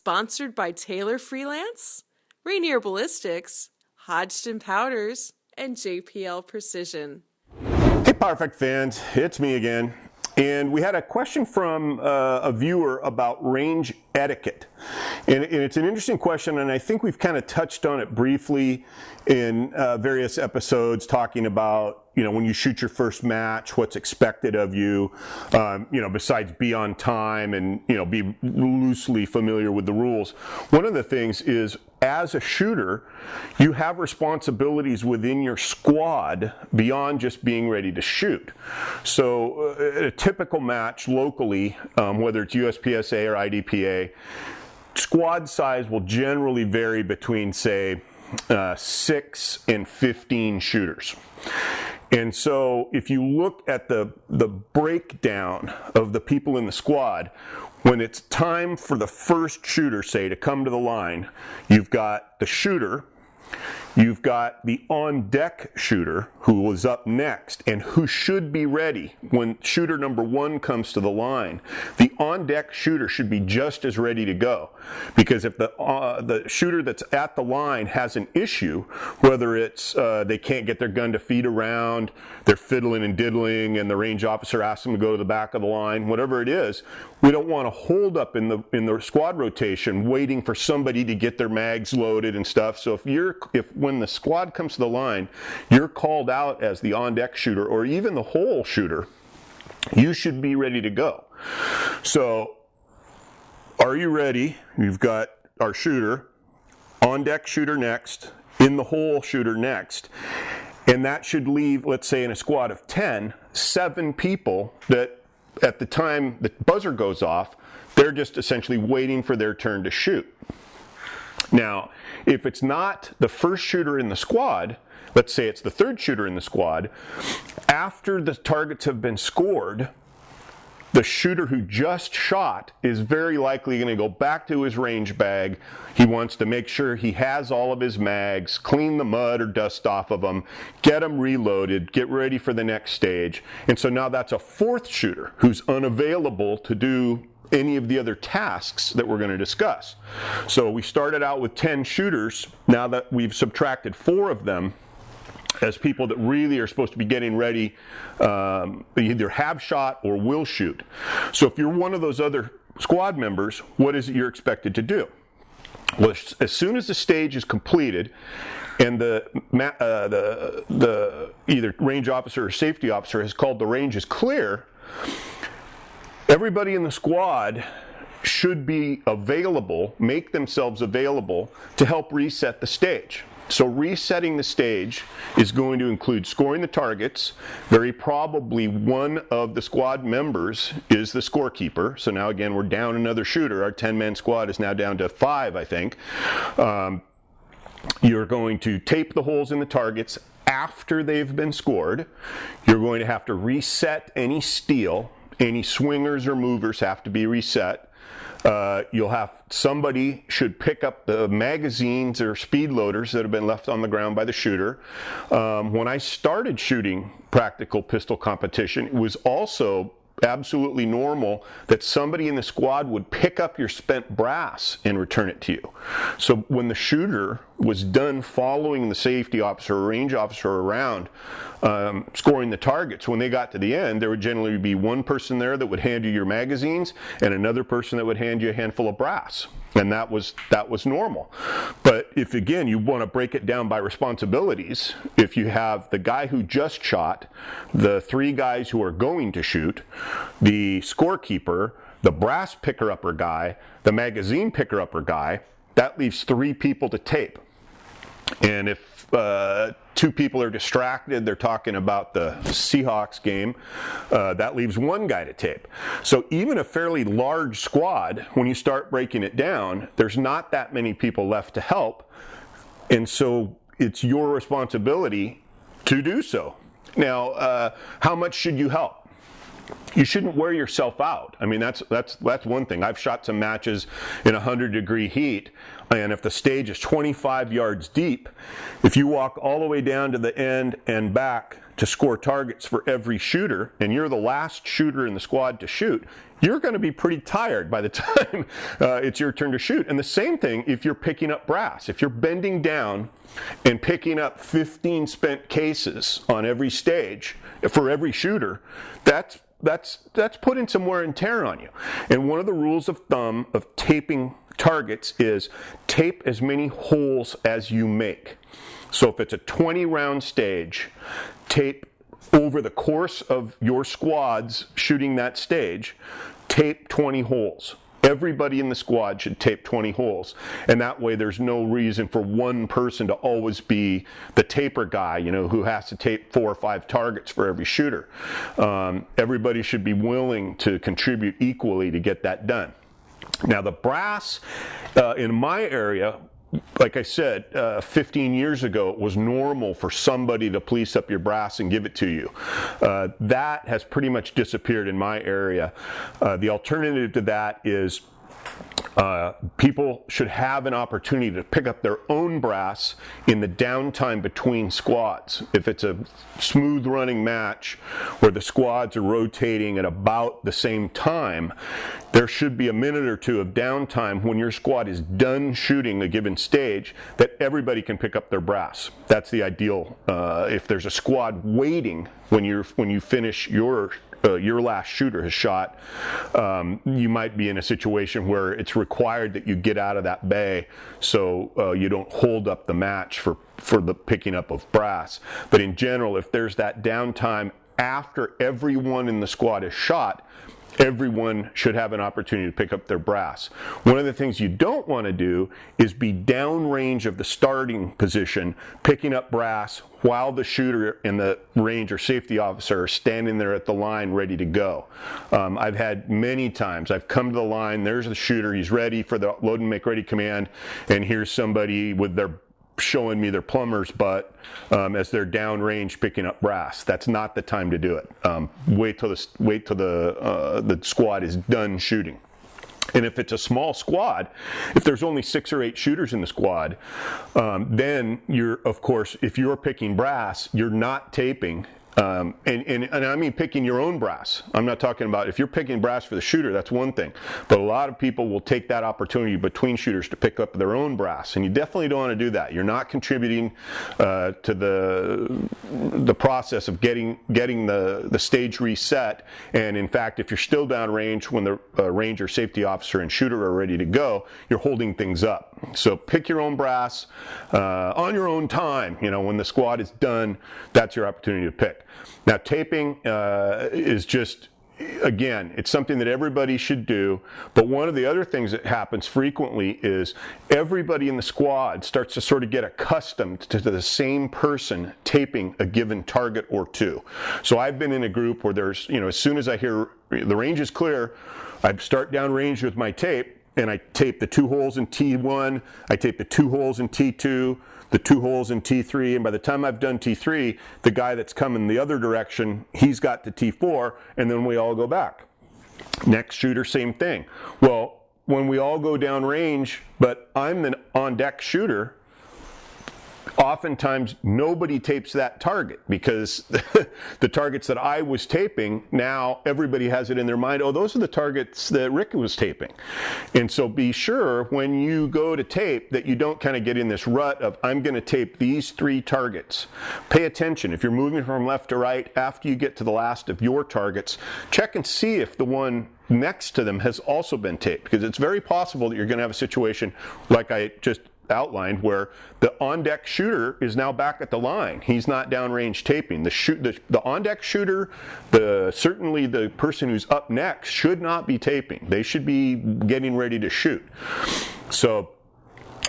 Sponsored by Taylor Freelance, Rainier Ballistics, Hodgson Powders, and JPL Precision. Hey Powerfact fans, it's me again. And we had a question from a viewer about range etiquette. And it's an interesting question, and I think we've kind of touched on it briefly in various episodes, talking about, when you shoot your first match, what's expected of you, besides be on time and, be loosely familiar with the rules. One of the things is, as a shooter, you have responsibilities within your squad beyond just being ready to shoot. So a typical match locally, whether it's USPSA or IDPA, squad size will generally vary between, say, 6 and 15 shooters. And so if you look at the breakdown of the people in the squad, when it's time for the first shooter, say, to come to the line, you've got the shooter, you've got the on-deck shooter who was up next and who should be ready when shooter number 1 comes to the line. The on-deck shooter should be just as ready to go, because if the shooter that's at the line has an issue, whether it's they can't get their gun to feed around, they're fiddling and diddling, and the range officer asks them to go to the back of the line, whatever it is, we don't want to hold up in the squad rotation waiting for somebody to get their mags loaded and stuff. So if when the squad comes to the line, you're called out as the on-deck shooter or even the hole shooter, you should be ready to go. So, are you ready? You've got our shooter, on-deck shooter next, in the hole shooter next, and that should leave, let's say in a squad of 10, 7 people that at the time the buzzer goes off, they're just essentially waiting for their turn to shoot. Now, if it's not the first shooter in the squad, let's say it's the third shooter in the squad, after the targets have been scored, the shooter who just shot is very likely going to go back to his range bag. He wants to make sure he has all of his mags, clean the mud or dust off of them, get them reloaded, get ready for the next stage. And so now that's a fourth shooter who's unavailable to do any of the other tasks that we're going to discuss. So we started out with 10 shooters. Now that we've subtracted 4 of them as people that really are supposed to be getting ready, either have shot or will shoot. So if you're one of those other squad members, what is it you're expected to do? Well, as soon as the stage is completed and the either range officer or safety officer has called the range is clear, everybody in the squad should be available, make themselves available to help reset the stage. So resetting the stage is going to include scoring the targets. Very probably one of the squad members is the scorekeeper. So now again, we're down another shooter. Our 10-man squad is now down to 5, I think. You're going to tape the holes in the targets after they've been scored. You're going to have to reset any steel. Any swingers or movers have to be reset. Somebody should pick up the magazines or speed loaders that have been left on the ground by the shooter. When I started shooting practical pistol competition, it was also absolutely normal that somebody in the squad would pick up your spent brass and return it to you. So when the shooter was done following the safety officer or range officer around, scoring the targets, when they got to the end, there would generally be one person there that would hand you your magazines and another person that would hand you a handful of brass. And that was normal. But if, again, you want to break it down by responsibilities, if you have the guy who just shot, the 3 guys who are going to shoot, the scorekeeper, the brass picker-upper guy, the magazine picker-upper guy, that leaves 3 people to tape. And if 2 people are distracted, they're talking about the Seahawks game, that leaves 1 guy to tape. So even a fairly large squad, when you start breaking it down, there's not that many people left to help. And so it's your responsibility to do so. Now, how much should you help? You shouldn't wear yourself out. I mean, that's one thing. I've shot some matches in 100-degree heat, and if the stage is 25 yards deep, if you walk all the way down to the end and back to score targets for every shooter, and you're the last shooter in the squad to shoot, you're going to be pretty tired by the time it's your turn to shoot. And the same thing if you're picking up brass. If you're bending down and picking up 15 spent cases on every stage for every shooter, that's putting some wear and tear on you. And one of the rules of thumb of taping targets is tape as many holes as you make. So if it's a 20 round stage, tape over the course of your squads shooting that stage, tape 20 holes. Everybody in the squad should tape 20 holes, and that way there's no reason for one person to always be the taper guy, who has to tape 4 or 5 targets for every shooter. Everybody should be willing to contribute equally to get that done. Now the brass in my area, like I said, 15 years ago, it was normal for somebody to police up your brass and give it to you. That has pretty much disappeared in my area. The alternative to that is people should have an opportunity to pick up their own brass in the downtime between squads. If it's a smooth running match where the squads are rotating at about the same time, there should be a minute or two of downtime when your squad is done shooting a given stage that everybody can pick up their brass. That's the ideal. If there's a squad waiting when you finish your last shooter has shot, you might be in a situation where it's required that you get out of that bay so you don't hold up the match for the picking up of brass. But in general, if there's that downtime after everyone in the squad is shot, everyone should have an opportunity to pick up their brass. One of the things you don't want to do is be downrange of the starting position, picking up brass while the shooter and the range or safety officer are standing there at the line ready to go. I've had many times, I've come to the line, there's the shooter, he's ready for the load and make ready command, and here's somebody with their showing me their plumber's butt as they're downrange picking up brass. That's not the time to do it. Wait till the squad is done shooting. And if it's a small squad, if there's only 6 or 8 shooters in the squad, then of course, if you're picking brass, you're not taping. And I mean picking your own brass. I'm not talking about if you're picking brass for the shooter, that's one thing. But a lot of people will take that opportunity between shooters to pick up their own brass, and you definitely don't want to do that. You're not contributing to the process of getting the stage reset. And in fact, if you're still downrange when the ranger, safety officer, and shooter are ready to go, you're holding things up. So pick your own brass on your own time. When the squad is done, that's your opportunity to pick. Now, taping is just, again, it's something that everybody should do, but one of the other things that happens frequently is everybody in the squad starts to sort of get accustomed to the same person taping a given target or two. So I've been in a group where there's, as soon as I hear the range is clear, I start down range with my tape, and I tape the 2 holes in T1, I tape the 2 holes in T2, the 2 holes in T3, and by the time I've done T3, the guy that's coming the other direction, he's got to T4, and then we all go back. Next shooter, same thing. Well, when we all go down range, but I'm the on-deck shooter, oftentimes nobody tapes that target because the targets that I was taping, now everybody has it in their mind, oh, those are the targets that Rick was taping. And so be sure when you go to tape that you don't kind of get in this rut of, I'm going to tape these 3 targets. Pay attention. If you're moving from left to right, after you get to the last of your targets, check and see if the one next to them has also been taped, because it's very possible that you're going to have a situation like I just outlined where the on-deck shooter is now back at the line. He's not downrange taping. The on-deck shooter, certainly the person who's up next should not be taping. They should be getting ready to shoot. So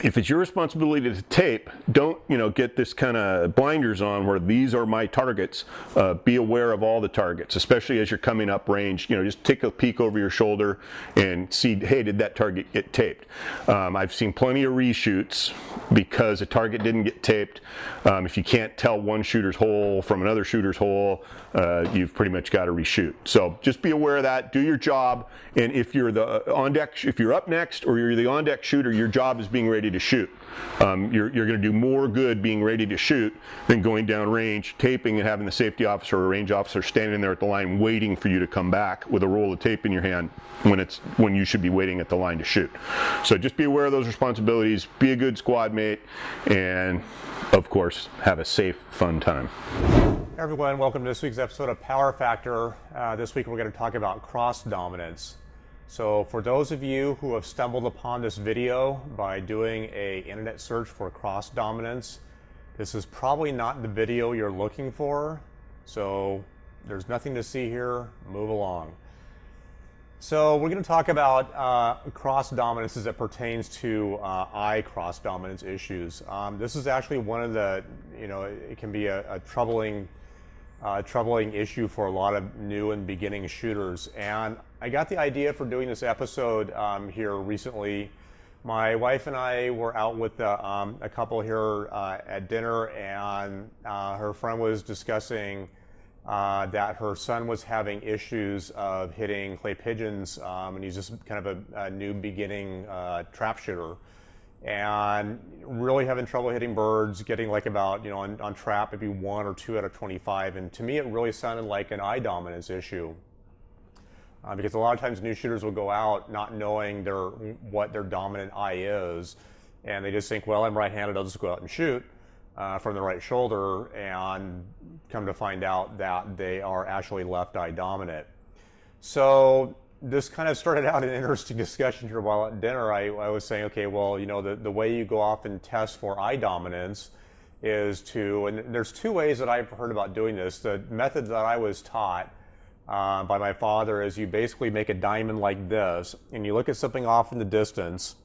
if it's your responsibility to tape, don't get this kind of blinders on where these are my targets. Be aware of all the targets, especially as you're coming up range. Just take a peek over your shoulder and see, hey, did that target get taped? I've seen plenty of reshoots because a target didn't get taped. If you can't tell one shooter's hole from another shooter's hole, you've pretty much got to reshoot. So just be aware of that. Do your job, and if you're the on deck, if you're up next or you're the on deck shooter, your job is being ready ready to shoot. You're going to do more good being ready to shoot than going down range, taping, and having the safety officer or range officer standing there at the line waiting for you to come back with a roll of tape in your hand when you should be waiting at the line to shoot. So just be aware of those responsibilities, be a good squad mate, and of course, have a safe, fun time. Hey everyone, welcome to this week's episode of Power Factor. This week we're going to talk about cross dominance. So for those of you who have stumbled upon this video by doing an internet search for cross dominance, this is probably not the video you're looking for. So there's nothing to see here, move along. So we're going to talk about cross dominance as it pertains to eye cross dominance issues. This is actually one of the, it can be a troubling issue for a lot of new and beginning shooters. And I got the idea for doing this episode here recently. My wife and I were out with a couple here at dinner, and her friend was discussing that her son was having issues of hitting clay pigeons, and he's just kind of a new beginning trap shooter, and really having trouble hitting birds, getting like about, on trap maybe 1 or 2 out of 25. And to me it really sounded like an eye dominance issue, because a lot of times new shooters will go out not knowing what their dominant eye is, and they just think, well, I'm right-handed, I'll just go out and shoot from the right shoulder, and come to find out that they are actually left eye dominant. So this kind of started out an interesting discussion here while at dinner. I was saying, okay, well, the way you go off and test for eye dominance is and there's 2 ways that I've heard about doing this. The method that I was taught by my father is you basically make a diamond like this, and you look at something off in the distance,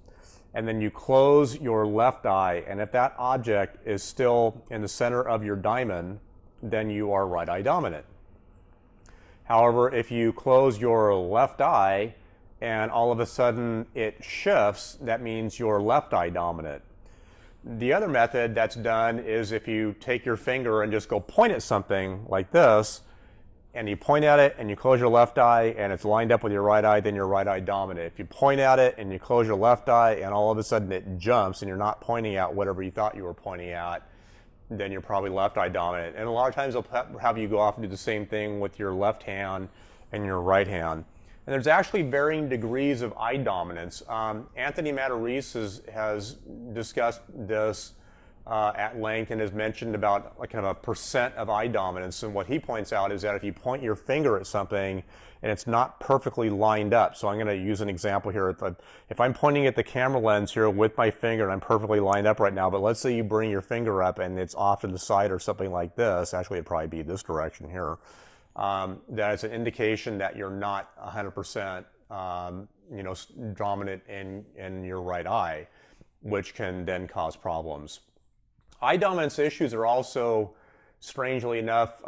and then you close your left eye, and if that object is still in the center of your diamond, then you are right eye dominant. However, if you close your left eye and all of a sudden it shifts, that means you're left eye dominant. The other method that's done is if you take your finger and just go point at something like this, and you point at it and you close your left eye and it's lined up with your right eye, then you're right eye dominant. If you point at it and you close your left eye and all of a sudden it jumps and you're not pointing at whatever you thought you were pointing at, then you're probably left eye dominant. And a lot of times they'll have you go off and do the same thing with your left hand and your right hand. And there's actually varying degrees of eye dominance. Anthony Matarese has discussed this at length and has mentioned about like kind of a percent of eye dominance. And what he points out is that if you point your finger at something and it's not perfectly lined up, so I'm going to use an example here. If I'm pointing at the camera lens here with my finger and I'm perfectly lined up right now, but let's say you bring your finger up and it's off to the side or something like this, actually it'd probably be this direction here, that is an indication that you're not 100% dominant in your right eye, which can then cause problems. Eye dominance issues are also, strangely enough,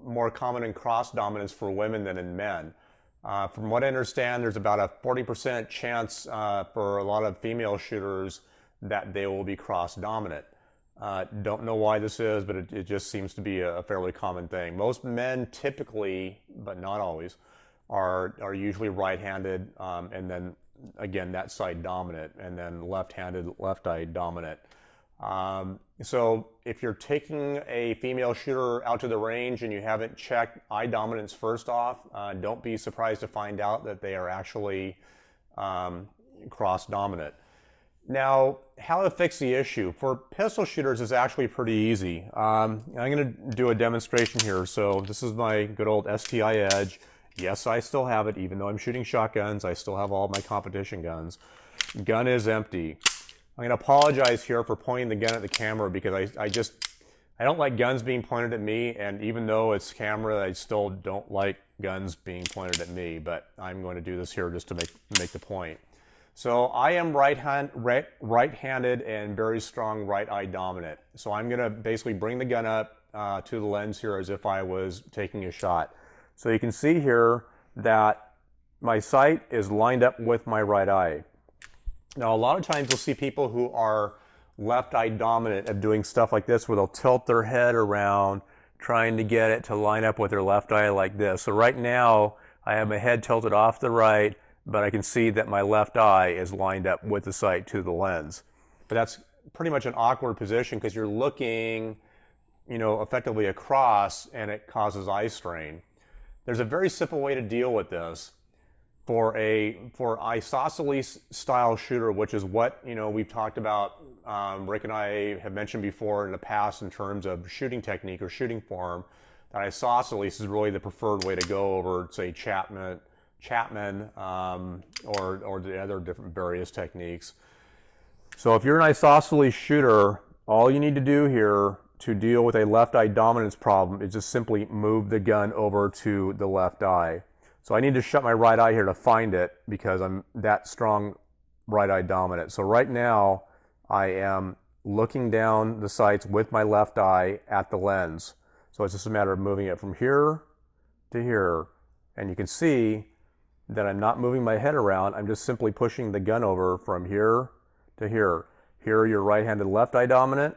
more common in cross dominance for women than in men. From what I understand, there's about a 40% chance for a lot of female shooters that they will be cross dominant. Don't know why this is, but it just seems to be a fairly common thing. Most men typically, but not always, are usually right-handed, and then again that side dominant, and then left-handed, left eye dominant. So if you're taking a female shooter out to the range and you haven't checked eye dominance first off, don't be surprised to find out that they are actually cross dominant. Now, how to fix the issue? For pistol shooters is actually pretty easy. I'm going to do a demonstration here. So this is my good old STI Edge. Yes, I still have it, even though I'm shooting shotguns. I still have all my competition guns. Gun is empty. I'm going to apologize here for pointing the gun at the camera because I don't like guns being pointed at me, and even though it's camera, I still don't like guns being pointed at me, but I'm going to do this here just to make the point. So I am right-handed and very strong right eye dominant. So I'm going to basically bring the gun up to the lens here as if I was taking a shot. So you can see here that my sight is lined up with my right eye. Now, a lot of times you'll see people who are left eye dominant of doing stuff like this where they'll tilt their head around trying to get it to line up with their left eye like this. So right now I have my head tilted off the right, but I can see that my left eye is lined up with the sight to the lens. But that's pretty much an awkward position because you're looking, effectively across, and it causes eye strain. There's a very simple way to deal with this. For isosceles style shooter, which is what we've talked about, Rick and I have mentioned before in the past in terms of shooting technique or shooting form, that isosceles is really the preferred way to go over, say, Chapman, or the other different various techniques. So if you're an isosceles shooter, all you need to do here to deal with a left eye dominance problem is just simply move the gun over to the left eye. So I need to shut my right eye here to find it because I'm that strong right eye dominant. So right now I am looking down the sights with my left eye at the lens. So it's just a matter of moving it from here to here. And you can see that I'm not moving my head around. I'm just simply pushing the gun over from here to here. Here you're right-handed left eye dominant,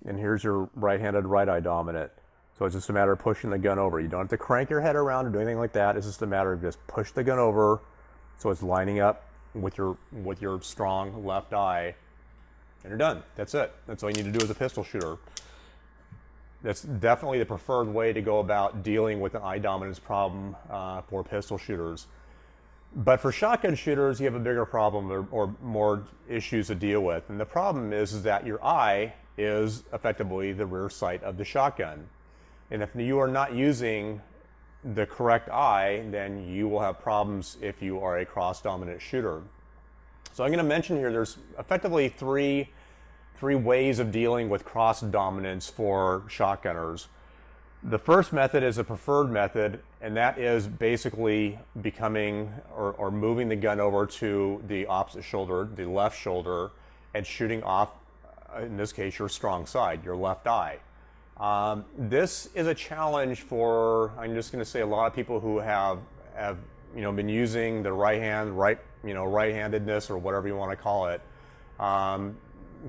and here's your right-handed right eye dominant. So it's just a matter of pushing the gun over. You don't have to crank your head around or do anything like that. It's just a matter of just push the gun over so it's lining up with your strong left eye, and you're done. That's it. That's all you need to do as a pistol shooter. That's definitely the preferred way to go about dealing with an eye dominance problem for pistol shooters. But for shotgun shooters, you have a bigger problem or more issues to deal with. And the problem is that your eye is effectively the rear sight of the shotgun. And if you are not using the correct eye, then you will have problems if you are a cross-dominant shooter. So I'm going to mention here there's effectively three ways of dealing with cross-dominance for shotgunners. The first method is a preferred method, and that is basically becoming or moving the gun over to the opposite shoulder, the left shoulder, and shooting off, in this case, your strong side, your left eye. This is a challenge for, I'm just going to say, a lot of people who have been using the right-handedness or whatever you want to call it,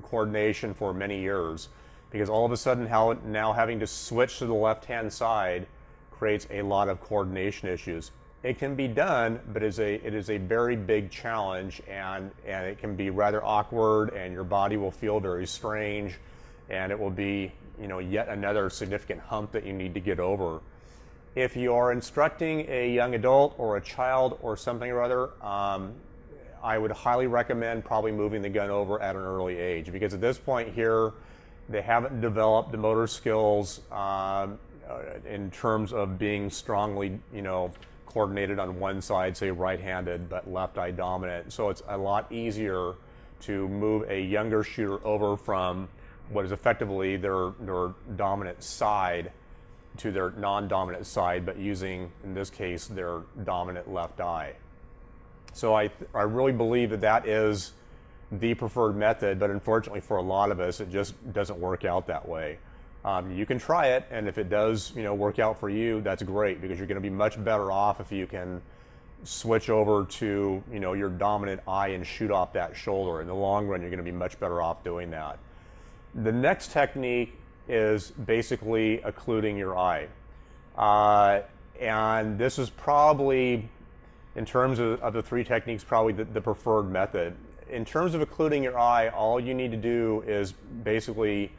coordination for many years, because all of a sudden now having to switch to the left-hand side creates a lot of coordination issues. It can be done, but it is a very big challenge, and it can be rather awkward, and your body will feel very strange, and it will be yet another significant hump that you need to get over. If you are instructing a young adult or a child or something or other, I would highly recommend probably moving the gun over at an early age, because at this point here, they haven't developed the motor skills in terms of being strongly, coordinated on one side, say right-handed, but left eye dominant. So it's a lot easier to move a younger shooter over from what is effectively their dominant side to their non-dominant side, but using, in this case, their dominant left eye. So I really believe that is the preferred method, but unfortunately for a lot of us, it just doesn't work out that way. You can try it, and if it does work out for you, that's great, because you're going to be much better off if you can switch over to your dominant eye and shoot off that shoulder. In the long run, you're going to be much better off doing that. The next technique is basically occluding your eye. And this is probably, in terms of the three techniques, probably the preferred method. In terms of occluding your eye, all you need to do is basically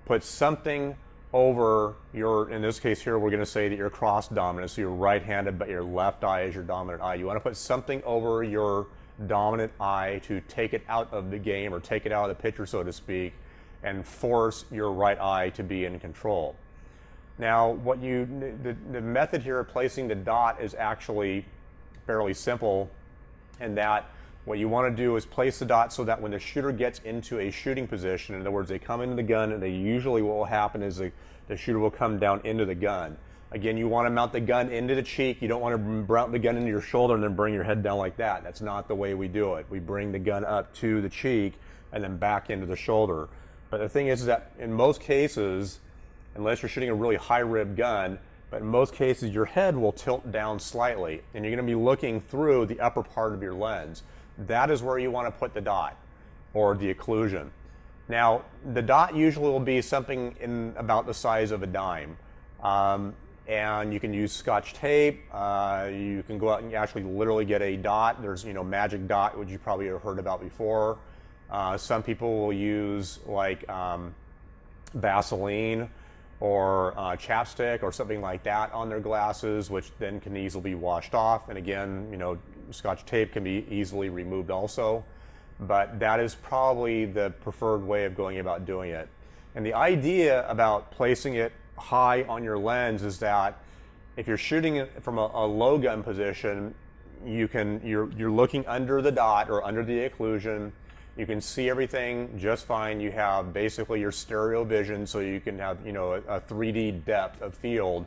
put something over your, in this case here, we're going to say that you're cross-dominant, so you're right-handed, but your left eye is your dominant eye. You want to put something over your dominant eye to take it out of the game, or take it out of the picture, so to speak, and force your right eye to be in control. Now, the method here of placing the dot is actually fairly simple, in that what you want to do is place the dot so that when the shooter gets into a shooting position, in other words, they come into the gun, and usually what will happen is the shooter will come down into the gun. Again, you want to mount the gun into the cheek. You don't want to mount the gun into your shoulder and then bring your head down like that. That's not the way we do it. We bring the gun up to the cheek and then back into the shoulder. But the thing is that in most cases, unless you're shooting a really high rib gun, but in most cases your head will tilt down slightly, and you're going to be looking through the upper part of your lens. That is where you want to put the dot, or the occlusion. Now, the dot usually will be something in about the size of a dime. And you can use Scotch tape. You can go out and actually literally get a dot. There's magic dot, which you probably have heard about before. Some people will use like Vaseline or chapstick or something like that on their glasses, which then can easily be washed off. And again, you know, Scotch tape can be easily removed also. But that is probably the preferred way of going about doing it. And the idea about placing it high on your lens is that if you're shooting it from a low gun position, you're looking under the dot or under the occlusion. You can see everything just fine. You have basically your stereo vision, so you can have, you know, a 3D depth of field.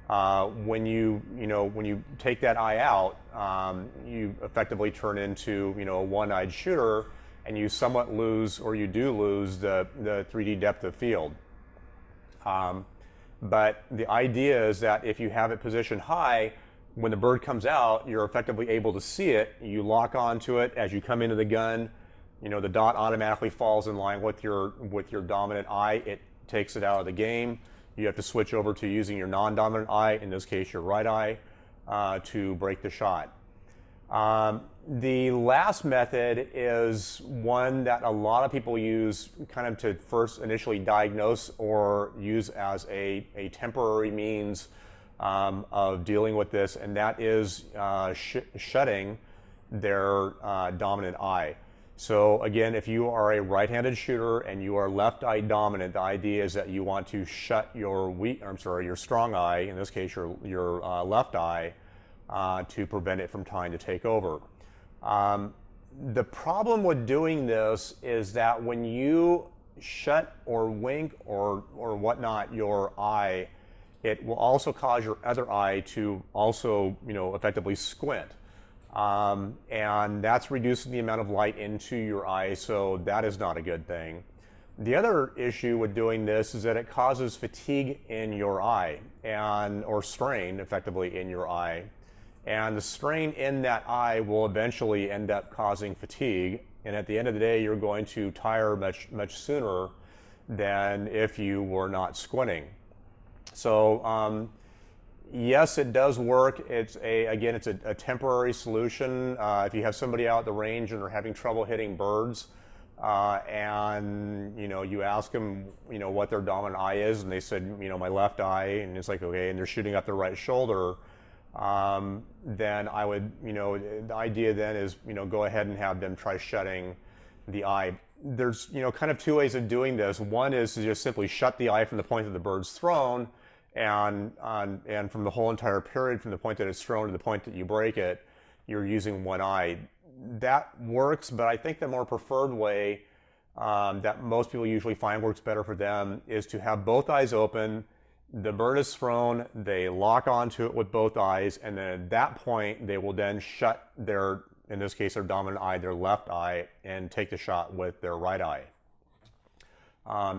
When you take that eye out, you effectively turn into, you know, a one-eyed shooter, and you somewhat lose, or you do lose, the 3D depth of field. But the idea is that if you have it positioned high, when the bird comes out, you're effectively able to see it. You lock onto it as you come into the gun. You know, the dot automatically falls in line with your dominant eye. It takes it out of the game. You have to switch over to using your non-dominant eye, in this case your right eye, to break the shot. The last method is one that a lot of people use kind of to first initially diagnose or use as a temporary means of dealing with this, and that is shutting their dominant eye. So again, if you are a right-handed shooter and you are left-eye dominant, the idea is that you want to shut your your strong eye, in this case your left eye, to prevent it from trying to take over. The problem with doing this is that when you shut or wink or whatnot your eye, it will also cause your other eye to also, you know, effectively squint. And that's reducing the amount of light into your eye, so that is not a good thing. The other issue with doing this is that it causes fatigue in your eye, or strain effectively in your eye. And the strain in that eye will eventually end up causing fatigue, and at the end of the day you're going to tire much sooner than if you were not squinting. So yes, it does work. It's a temporary solution. If you have somebody out at the range and they're having trouble hitting birds, and you know, you ask them, you know, what their dominant eye is, and they said, you know, my left eye, and it's like, okay, and they're shooting up their right shoulder, then I would, you know, the idea then is, you know, go ahead and have them try shutting the eye. There's, you know, kind of two ways of doing this. One is to just simply shut the eye from the point that the bird's thrown, and from the whole entire period, from the point that it's thrown to the point that you break it, you're using one eye. That works, but I think the more preferred way that most people usually find works better for them is to have both eyes open. The bird is thrown, they lock onto it with both eyes, and then at that point they will then shut their, in this case their dominant eye, their left eye, and take the shot with their right eye.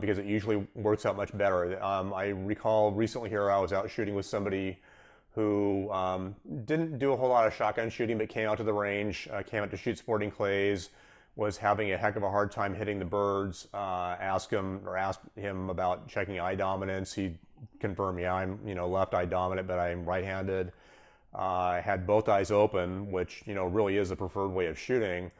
Because it usually works out much better. I recall recently here I was out shooting with somebody who didn't do a whole lot of shotgun shooting, but came out to the range, came out to shoot sporting clays, was having a heck of a hard time hitting the birds. Asked him about checking eye dominance. He confirmed, yeah, I'm, you know, left eye dominant, but I'm right-handed. Had both eyes open, which, you know, really is the preferred way of shooting.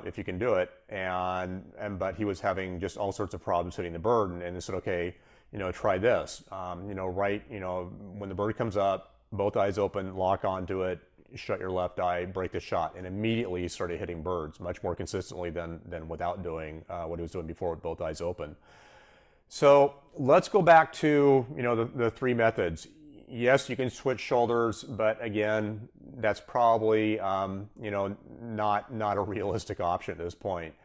If you can do it, but he was having just all sorts of problems hitting the bird, and they said, okay, you know, try this. You know, when the bird comes up, both eyes open, lock onto it, shut your left eye, break the shot, and immediately he started hitting birds much more consistently than without doing what he was doing before with both eyes open. So let's go back to, you know, the three methods. Yes, you can switch shoulders, but again, that's probably you know, not a realistic option at this point.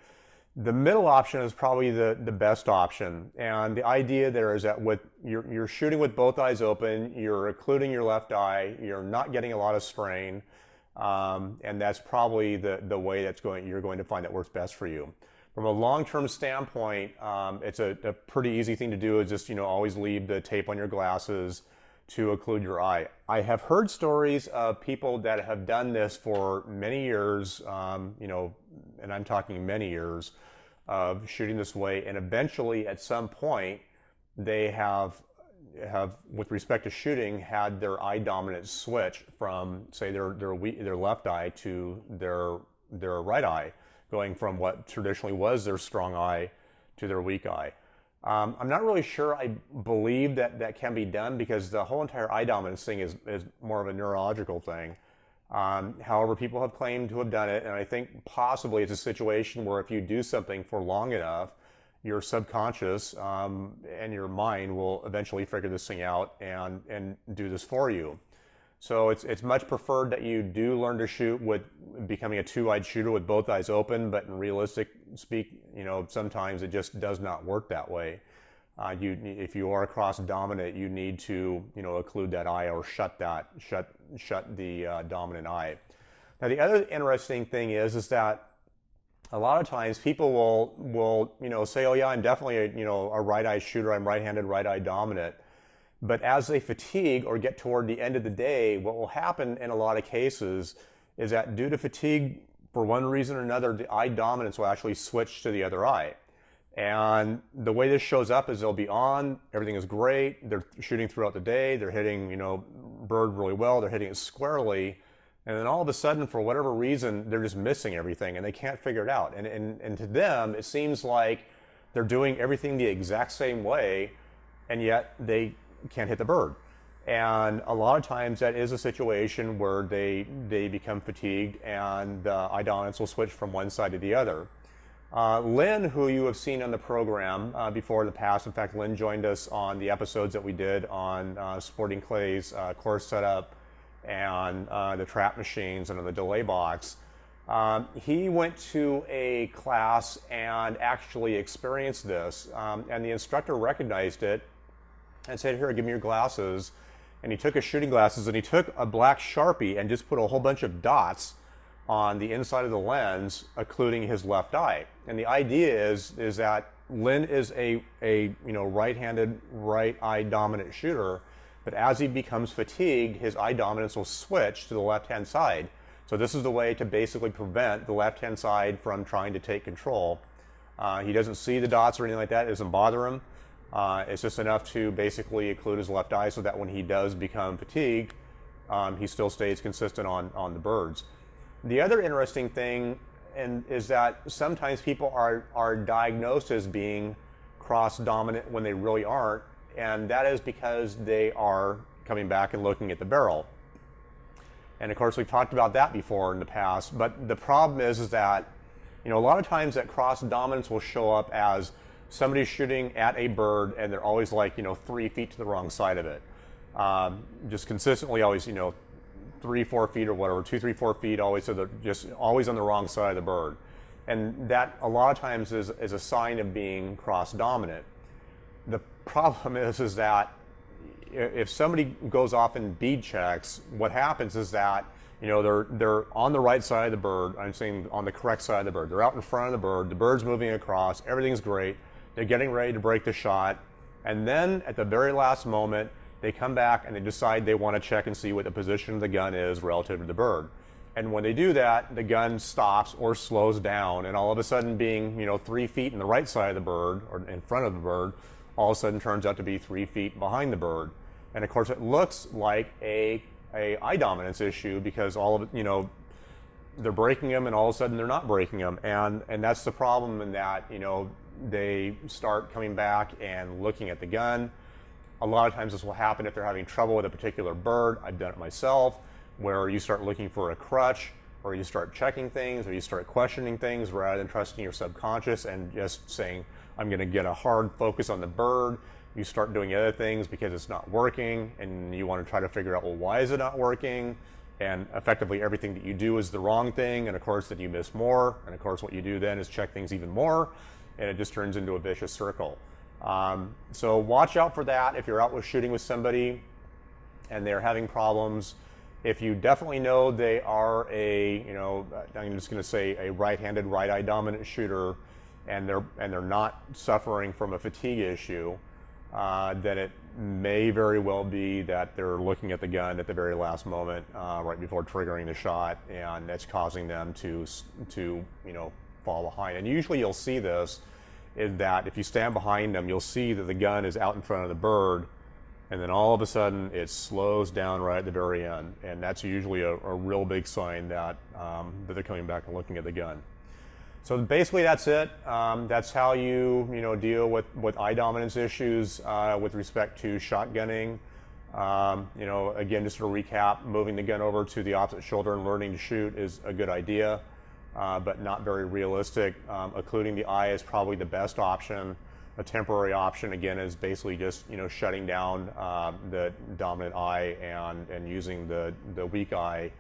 The middle option is probably the best option, and the idea there is that with you're shooting with both eyes open, you're occluding your left eye, you're not getting a lot of strain, and that's probably the way you're going to find that works best for you. From a long-term standpoint, it's a pretty easy thing to do. Is just, you know, always leave the tape on your glasses to occlude your eye. I have heard stories of people that have done this for many years, you know, and I'm talking many years of shooting this way, and eventually at some point they have with respect to shooting had their eye dominance switch from, say, their left eye to their right eye, going from what traditionally was their strong eye to their weak eye. I'm not really sure I believe that that can be done, because the whole entire eye dominance thing is more of a neurological thing. However, people have claimed to have done it, and I think possibly it's a situation where if you do something for long enough, your subconscious and your mind will eventually figure this thing out and do this for you. So it's much preferred that you do learn to shoot with becoming a two-eyed shooter with both eyes open, but in realistic speak, sometimes it just does not work that way. If you are cross dominant, you need to occlude that eye or shut the dominant eye. Now the other interesting thing is that a lot of times people will say, oh yeah, I'm definitely a right eye shooter, I'm right-handed, right eye dominant. But as they fatigue or get toward the end of the day, what will happen in a lot of cases is that due to fatigue, for one reason or another, the eye dominance will actually switch to the other eye. And the way this shows up is they'll be on, everything is great, they're shooting throughout the day, they're hitting bird really well, they're hitting it squarely, and then all of a sudden, for whatever reason, they're just missing everything and they can't figure it out. And to them, it seems like they're doing everything the exact same way, and yet they can't hit the bird. And a lot of times that is a situation where they become fatigued and the eye dominance will switch from one side to the other. Lynn, who you have seen on the program before in the past, in fact, Lynn joined us on the episodes that we did on Sporting Clay's course setup and the trap machines and the delay box. He went to a class and actually experienced this, and the instructor recognized it and said, here, give me your glasses. And he took his shooting glasses and he took a black Sharpie and just put a whole bunch of dots on the inside of the lens, occluding his left eye. And the idea is that Lynn is a right-handed, right eye dominant shooter, but as he becomes fatigued, his eye dominance will switch to the left-hand side. So this is the way to basically prevent the left-hand side from trying to take control. He doesn't see the dots or anything like that. It doesn't bother him. It's just enough to basically occlude his left eye so that when he does become fatigued, he still stays consistent on the birds. The other interesting thing is that sometimes people are diagnosed as being cross-dominant when they really aren't, and that is because they are coming back and looking at the barrel. And of course, we've talked about that before in the past, but the problem is that a lot of times that cross-dominance will show up as somebody's shooting at a bird and they're always like 3 feet to the wrong side of it, just consistently always 3-4 feet or whatever, 2-3-4 feet always, so they're just always on the wrong side of the bird, and that a lot of times is a sign of being cross dominant. The problem is that if somebody goes off and bead checks, what happens is that they're on the right side of the bird. I'm saying on the correct side of the bird. They're out in front of the bird's moving across, everything's great. They're getting ready to break the shot, and then at the very last moment, they come back and they decide they want to check and see what the position of the gun is relative to the bird. And when they do that, the gun stops or slows down, and all of a sudden being 3 feet in the right side of the bird or in front of the bird, all of a sudden turns out to be 3 feet behind the bird. And of course, it looks like a eye dominance issue because all of it, they're breaking them, and all of a sudden they're not breaking them, and that's the problem in that they start coming back and looking at the gun. A lot of times this will happen if they're having trouble with a particular bird. I've done it myself, where you start looking for a crutch, or you start checking things, or you start questioning things rather than trusting your subconscious and just saying, I'm going to get a hard focus on the bird. You start doing other things because it's not working, and you want to try to figure out, well, why is it not working? And effectively everything that you do is the wrong thing, and of course then you miss more, and of course what you do then is check things even more, and it just turns into a vicious circle. So watch out for that if you're out with shooting with somebody and they're having problems. If you definitely know they are I'm just going to say a right-handed, right eye dominant shooter, and they're not suffering from a fatigue issue, then it may very well be that they're looking at the gun at the very last moment, right before triggering the shot, and that's causing them to fall behind. And usually you'll see this is that if you stand behind them, you'll see that the gun is out in front of the bird, and then all of a sudden it slows down right at the very end, and that's usually a real big sign that they're coming back and looking at the gun. So basically that's it. That's how you deal with eye dominance issues with respect to shotgunning. Again, just to recap, moving the gun over to the opposite shoulder and learning to shoot is a good idea, but not very realistic. Occluding the eye is probably the best option. A temporary option, again, is basically just shutting down the dominant eye and using the weak eye,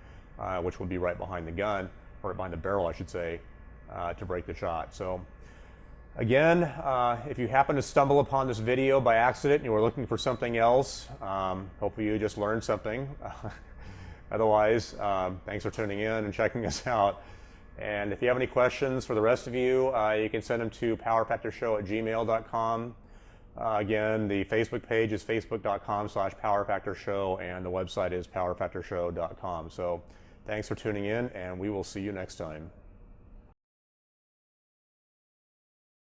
which would be right behind the gun, or right behind the barrel, I should say, to break the shot. So again, if you happen to stumble upon this video by accident and you were looking for something else, hopefully you just learned something. Otherwise, thanks for tuning in and checking us out. And if you have any questions for the rest of you, you can send them to powerfactorshow@gmail.com. Again, the Facebook page is facebook.com/powerfactorshow, and the website is powerfactorshow.com. So thanks for tuning in, and we will see you next time.